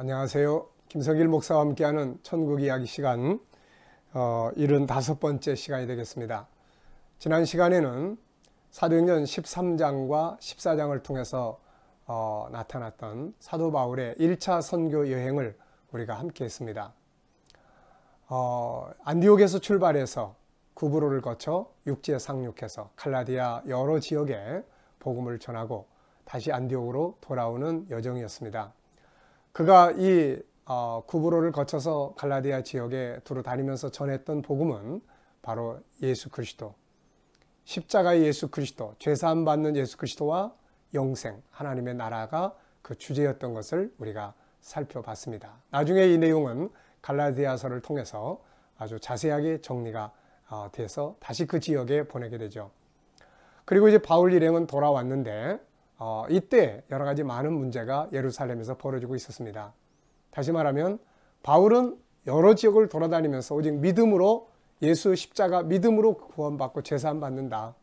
안녕하세요. 김석일 목사와 함께하는 천국 이야기 시간 75번째 시간이 되겠습니다. 지난 시간에는 사도행전 13장과 14장을 통해서 나타났던 사도 바울의 1차 선교 여행을 우리가 함께 했습니다. 안디옥에서 출발해서 구브로를 거쳐 육지에 상륙해서 갈라디아 여러 지역에 복음을 전하고 다시 안디옥으로 돌아오는 여정이었습니다. 그가 이 구브로를 거쳐서 갈라디아 지역에 두루 다니면서 전했던 복음은 바로 예수 그리스도, 십자가의 예수 그리스도, 죄사함 받는 예수 그리스도와 영생, 하나님의 나라가 그 주제였던 것을 우리가 살펴봤습니다. 나중에 이 내용은 갈라디아서를 통해서 아주 자세하게 정리가 돼서 다시 그 지역에 보내게 되죠. 그리고 이제 바울 일행은 돌아왔는데 이때 여러 가지 많은 문제가 예루살렘에서 벌어지고 있었습니다. 다시 말하면 바울은 여러 지역을 돌아다니면서 오직 믿음으로 예수 십자가 믿음으로 구원받고 제사함 받는다.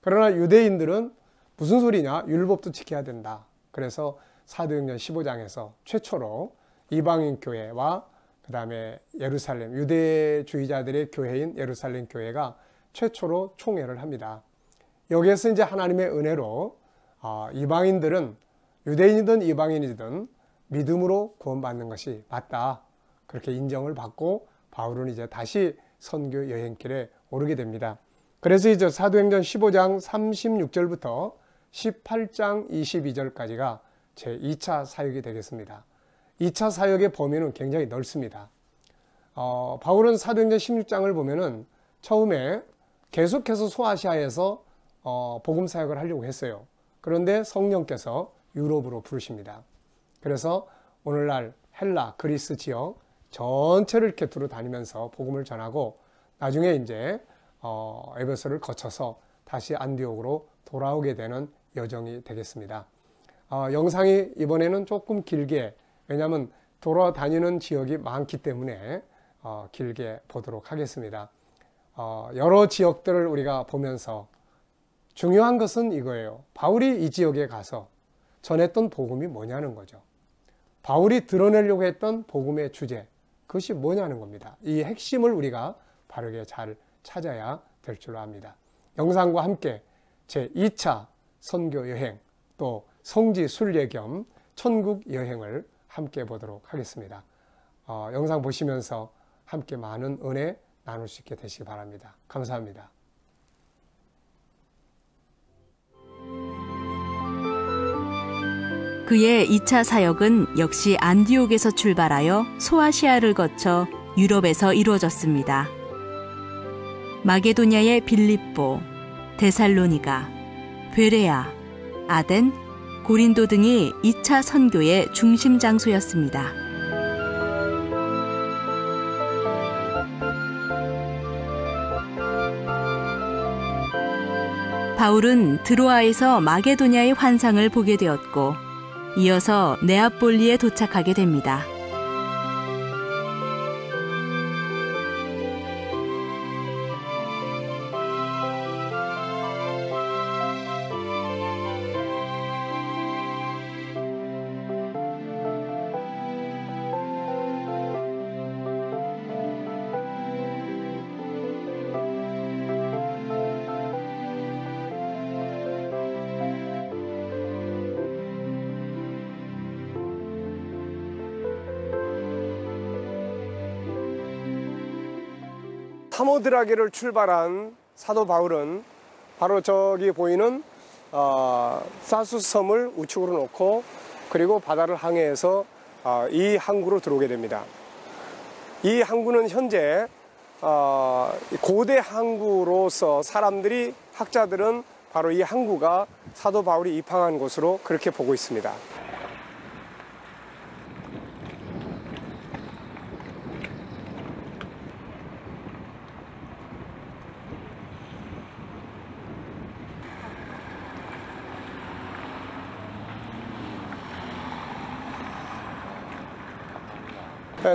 그러나 유대인들은 무슨 소리냐? 율법도 지켜야 된다. 그래서 사도행전 15장에서 최초로 이방인 교회와 그 다음에 예루살렘 유대주의자들의 교회인 예루살렘 교회가 최초로 총회를 합니다. 여기에서 이제 하나님의 은혜로 이방인들은 유대인이든 이방인이든 믿음으로 구원받는 것이 맞다. 그렇게 인정을 받고 바울은 이제 다시 선교 여행길에 오르게 됩니다. 그래서 이제 사도행전 15장 36절부터 18장 22절까지가 제 2차 사역이 되겠습니다. 2차 사역의 범위는 굉장히 넓습니다. 바울은 사도행전 16장을 보면은 처음에 계속해서 소아시아에서 복음 사역을 하려고 했어요. 그런데 성령께서 유럽으로 부르십니다. 그래서 오늘날 헬라, 그리스 지역 전체를 이렇게 두루 다니면서 복음을 전하고 나중에 이제 에베소를 거쳐서 다시 안디옥으로 돌아오게 되는 여정이 되겠습니다. 영상이 이번에는 조금 길게, 왜냐하면 돌아다니는 지역이 많기 때문에 길게 보도록 하겠습니다. 여러 지역들을 우리가 보면서 중요한 것은 이거예요. 바울이 이 지역에 가서 전했던 복음이 뭐냐는 거죠. 바울이 드러내려고 했던 복음의 주제, 그것이 뭐냐는 겁니다. 이 핵심을 우리가 바르게 잘 찾아야 될 줄로 압니다. 영상과 함께 제2차 선교 여행, 또 성지 순례 겸 천국 여행을 함께 보도록 하겠습니다. 영상 보시면서 함께 많은 은혜 나눌 수 있게 되시기 바랍니다. 감사합니다. 그의 2차 사역은 역시 안디옥에서 출발하여 소아시아를 거쳐 유럽에서 이루어졌습니다. 마게도냐의 빌립보, 데살로니가, 베레아, 아덴, 고린도 등이 2차 선교의 중심 장소였습니다. 바울은 드로아에서 마게도냐의 환상을 보게 되었고 이어서 네아폴리에 도착하게 됩니다. 사모드라게를 출발한 사도 바울은 바로 저기 보이는 사수스 섬을 우측으로 놓고 그리고 바다를 항해해서 이 항구로 들어오게 됩니다. 이 항구는 현재 고대 항구로서 사람들이, 학자들은 바로 이 항구가 사도 바울이 입항한 곳으로 그렇게 보고 있습니다.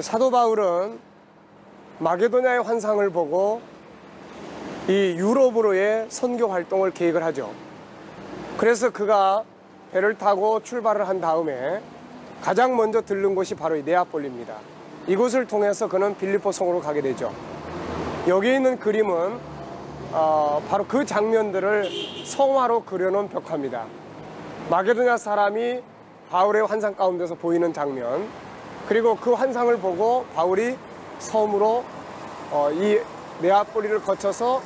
사도 바울은 마게도냐의 환상을 보고 이 유럽으로의 선교 활동을 계획을 하죠. 그래서 그가 배를 타고 출발을 한 다음에 가장 먼저 들른 곳이 바로 이 네아폴리입니다. 이곳을 통해서 그는 빌립보 성으로 가게 되죠. 여기 있는 그림은 바로 그 장면들을 성화로 그려놓은 벽화입니다. 마게도냐 사람이 바울의 환상 가운데서 보이는 장면, 그리고 그 환상을 보고 바울이 섬으로 이 네아폴리를 거쳐서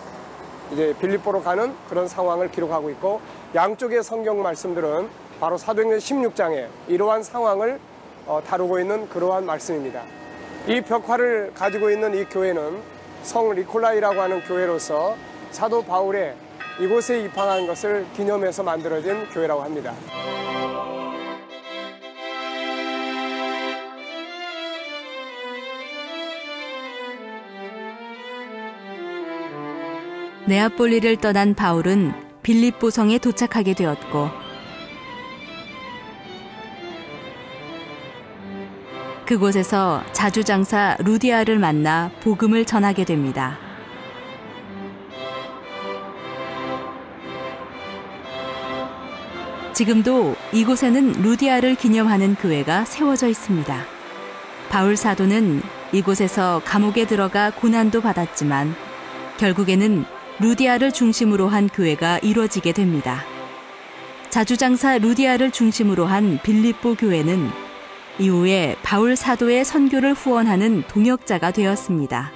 이제 빌립보로 가는 그런 상황을 기록하고 있고, 양쪽의 성경 말씀들은 바로 사도행전 16장에 이러한 상황을 다루고 있는 그러한 말씀입니다. 이 벽화를 가지고 있는 이 교회는 성 니콜라이라고 하는 교회로서 사도 바울의 이곳에 입항한 것을 기념해서 만들어진 교회라고 합니다. 네아폴리를 떠난 바울은 빌립보 성에 도착하게 되었고, 그곳에서 자주장사 루디아를 만나 복음을 전하게 됩니다. 지금도 이곳에는 루디아를 기념하는 교회가 세워져 있습니다. 바울 사도는 이곳에서 감옥에 들어가 고난도 받았지만 결국에는 루디아를 중심으로 한 교회가 이루어지게 됩니다. 자주장사 루디아를 중심으로 한 빌립보 교회는 이후에 바울 사도의 선교를 후원하는 동역자가 되었습니다.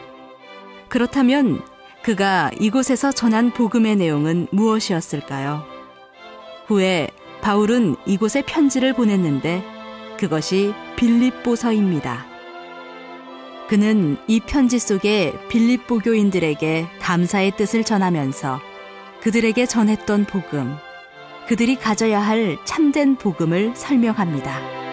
그렇다면 그가 이곳에서 전한 복음의 내용은 무엇이었을까요? 후에 바울은 이곳에 편지를 보냈는데 그것이 빌립보서입니다. 그는 이 편지 속에 빌립보 교인들에게 감사의 뜻을 전하면서 그들에게 전했던 복음, 그들이 가져야 할 참된 복음을 설명합니다.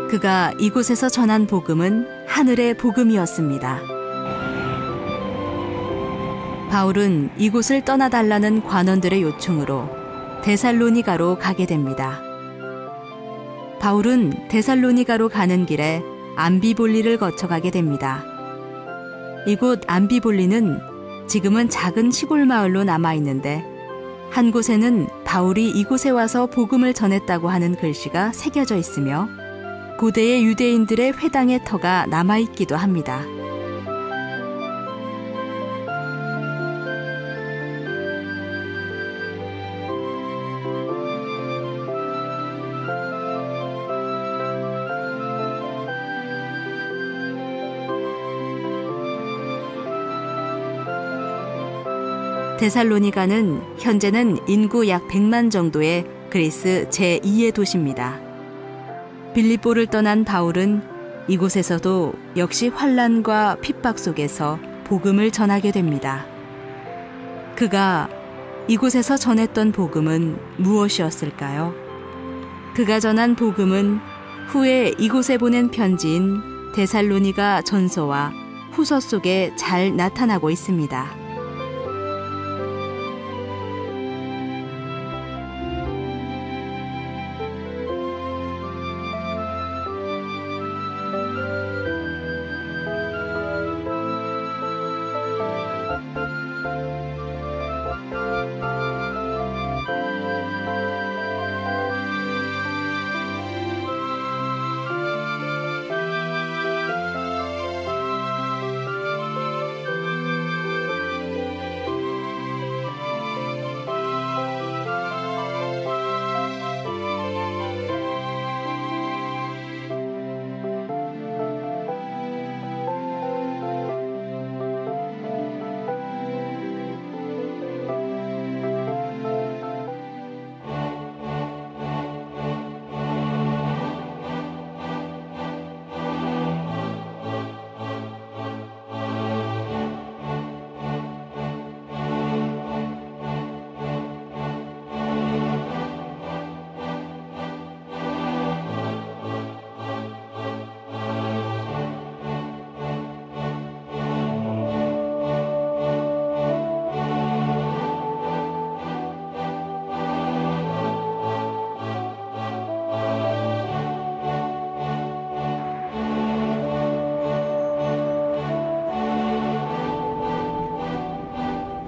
그가 이곳에서 전한 복음은 하늘의 복음이었습니다. 바울은 이곳을 떠나달라는 관원들의 요청으로 데살로니가로 가게 됩니다. 바울은 데살로니가로 가는 길에 암비볼리를 거쳐가게 됩니다. 이곳 암비볼리는 지금은 작은 시골 마을로 남아있는데 한 곳에는 바울이 이곳에 와서 복음을 전했다고 하는 글씨가 새겨져 있으며 고대의 유대인들의 회당의 터가 남아있기도 합니다. 데살로니가는 현재는 인구 약 100만 정도의 그리스 제2의 도시입니다. 빌립보를 떠난 바울은 이곳에서도 역시 환난과 핍박 속에서 복음을 전하게 됩니다. 그가 이곳에서 전했던 복음은 무엇이었을까요? 그가 전한 복음은 후에 이곳에 보낸 편지인 데살로니가 전서와 후서 속에 잘 나타나고 있습니다.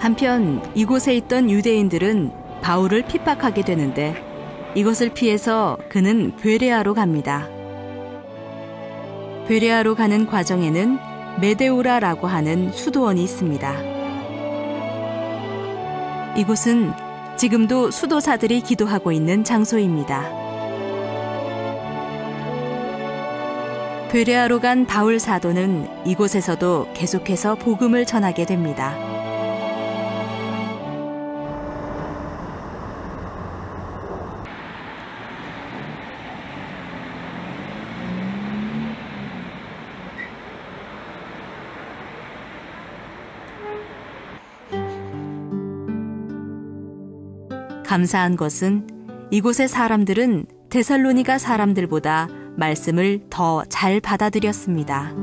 한편 이곳에 있던 유대인들은 바울을 핍박하게 되는데 이것을 피해서 그는 베레아로 갑니다. 베레아로 가는 과정에는 메데오라라고 하는 수도원이 있습니다. 이곳은 지금도 수도사들이 기도하고 있는 장소입니다. 베레아로 간 바울 사도는 이곳에서도 계속해서 복음을 전하게 됩니다. 감사한 것은 이곳의 사람들은 데살로니가 사람들보다 말씀을 더 잘 받아들였습니다.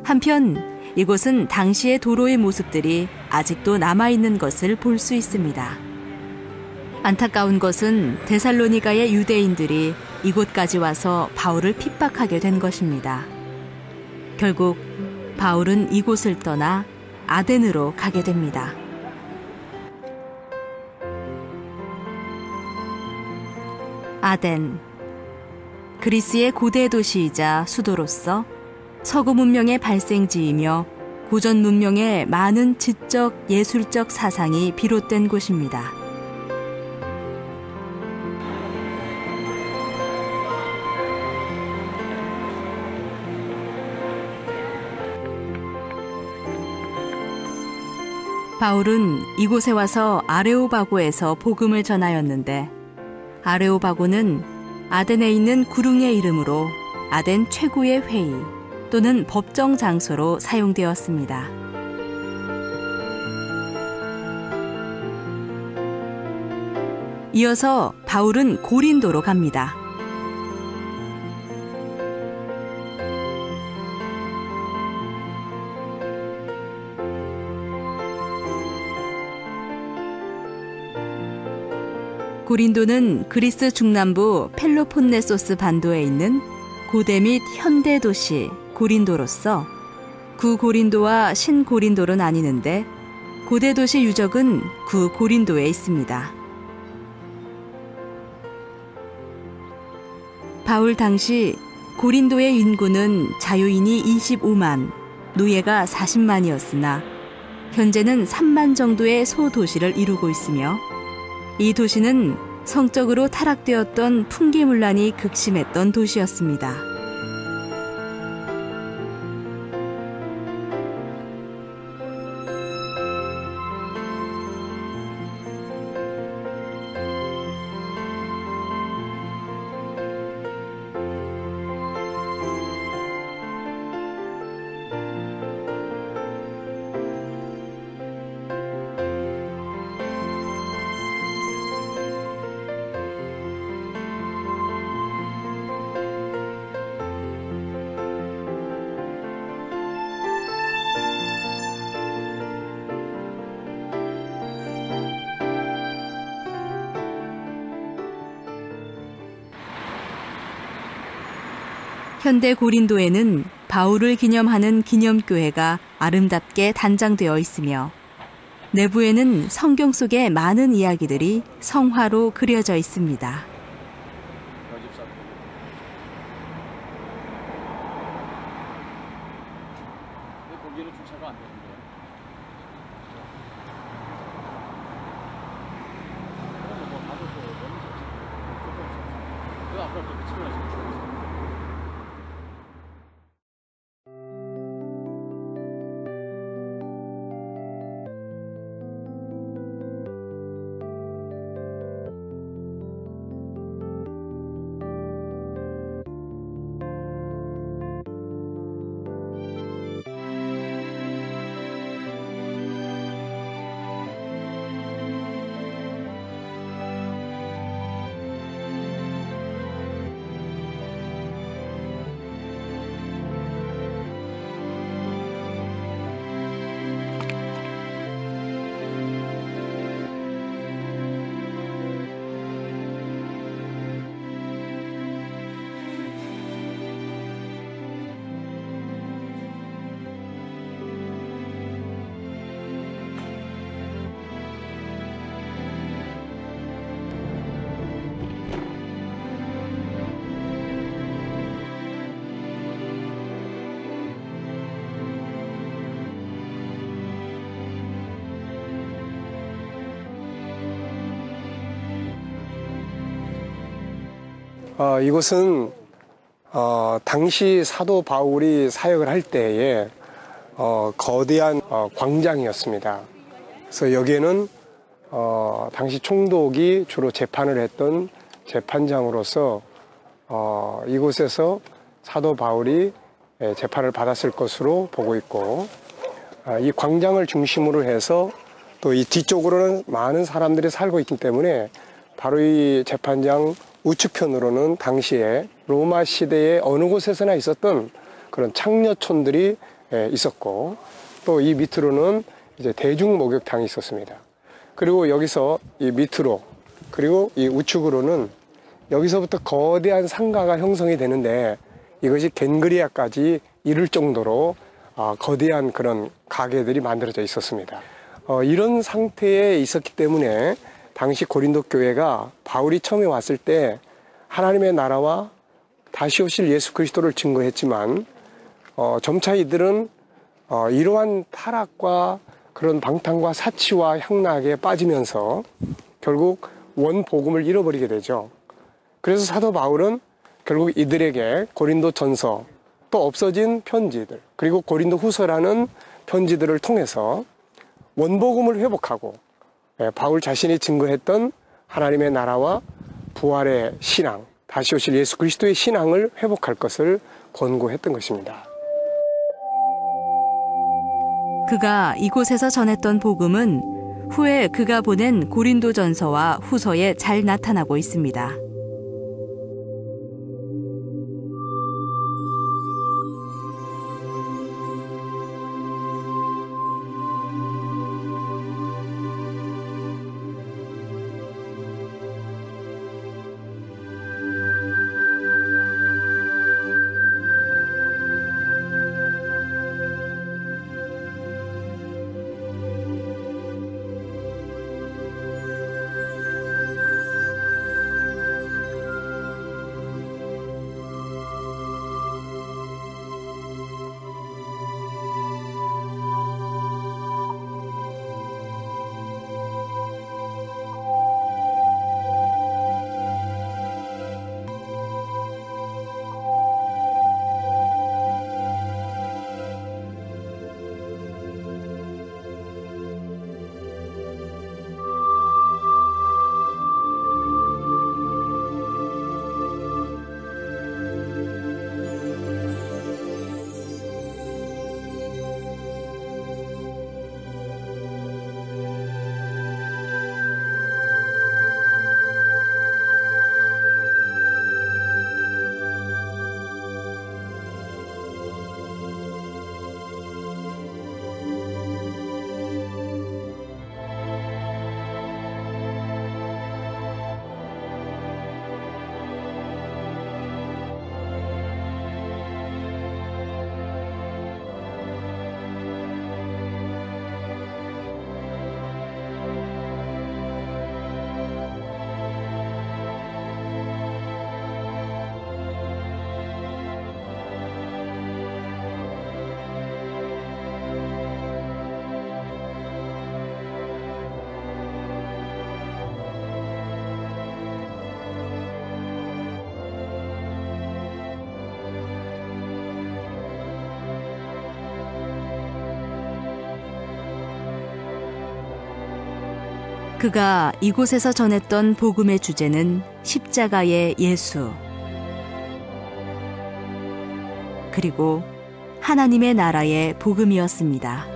한편 이곳은 당시의 도로의 모습들이 아직도 남아있는 것을 볼 수 있습니다. 안타까운 것은 데살로니가의 유대인들이 이곳까지 와서 바울을 핍박하게 된 것입니다. 결국 바울은 이곳을 떠나 아덴으로 가게 됩니다. 아덴, 그리스의 고대 도시이자 수도로서 서구 문명의 발생지이며 고전 문명의 많은 지적, 예술적 사상이 비롯된 곳입니다. 바울은 이곳에 와서 아레오바고에서 복음을 전하였는데 아레오바고는 아덴에 있는 구릉의 이름으로 아덴 최고의 회의 또는 법정 장소로 사용되었습니다. 이어서 바울은 고린도로 갑니다. 고린도는 그리스 중남부 펠로폰네소스 반도에 있는 고대 및 현대 도시 고린도로서 구고린도와 신고린도로 나뉘는데 고대 도시 유적은 구고린도에 있습니다. 바울 당시 고린도의 인구는 자유인이 25만, 노예가 40만이었으나 현재는 3만 정도의 소도시를 이루고 있으며 이 도시는 성적으로 타락되었던 풍기문란이 극심했던 도시였습니다. 현대 고린도에는 바울을 기념하는 기념교회가 아름답게 단장되어 있으며 내부에는 성경 속의 많은 이야기들이 성화로 그려져 있습니다. 거기는 주차가 안 되는데. 뭐 가도 너무 좋지. 그 앞으로 그렇게 치료하시면 이곳은 당시 사도 바울이 사역을 할 때에 거대한 광장이었습니다. 그래서 여기에는 당시 총독이 주로 재판을 했던 재판장으로서 이곳에서 사도 바울이 재판을 받았을 것으로 보고 있고, 이 광장을 중심으로 해서 또 이 뒤쪽으로는 많은 사람들이 살고 있기 때문에 바로 이 재판장 우측편으로는 당시에 로마 시대의 어느 곳에서나 있었던 그런 창녀촌들이 있었고, 또 이 밑으로는 이제 대중 목욕탕이 있었습니다. 그리고 여기서 이 밑으로, 그리고 이 우측으로는 여기서부터 거대한 상가가 형성이 되는데, 이것이 겐그리아까지 이를 정도로 거대한 그런 가게들이 만들어져 있었습니다. 이런 상태에 있었기 때문에 당시 고린도 교회가 바울이 처음에 왔을 때 하나님의 나라와 다시 오실 예수 그리스도를 증거했지만, 점차 이들은 이러한 타락과 그런 방탕과 사치와 향락에 빠지면서 결국 원 복음을 잃어버리게 되죠. 그래서 사도 바울은 결국 이들에게 고린도 전서, 또 없어진 편지들, 그리고 고린도 후서라는 편지들을 통해서 원복음을 회복하고 바울 자신이 증거했던 하나님의 나라와 부활의 신앙, 다시 오실 예수 그리스도의 신앙을 회복할 것을 권고했던 것입니다. 그가 이곳에서 전했던 복음은 후에 그가 보낸 고린도전서와 후서에 잘 나타나고 있습니다. 그가 이곳에서 전했던 복음의 주제는 십자가의 예수, 그리고 하나님의 나라의 복음이었습니다.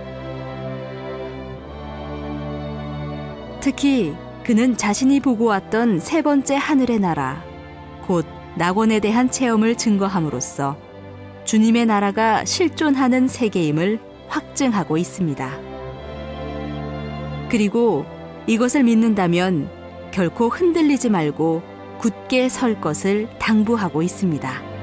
특히 그는 자신이 보고 왔던 세 번째 하늘의 나라, 곧 낙원에 대한 체험을 증거함으로써 주님의 나라가 실존하는 세계임을 확증하고 있습니다. 그리고 이것을 믿는다면 결코 흔들리지 말고 굳게 설 것을 당부하고 있습니다.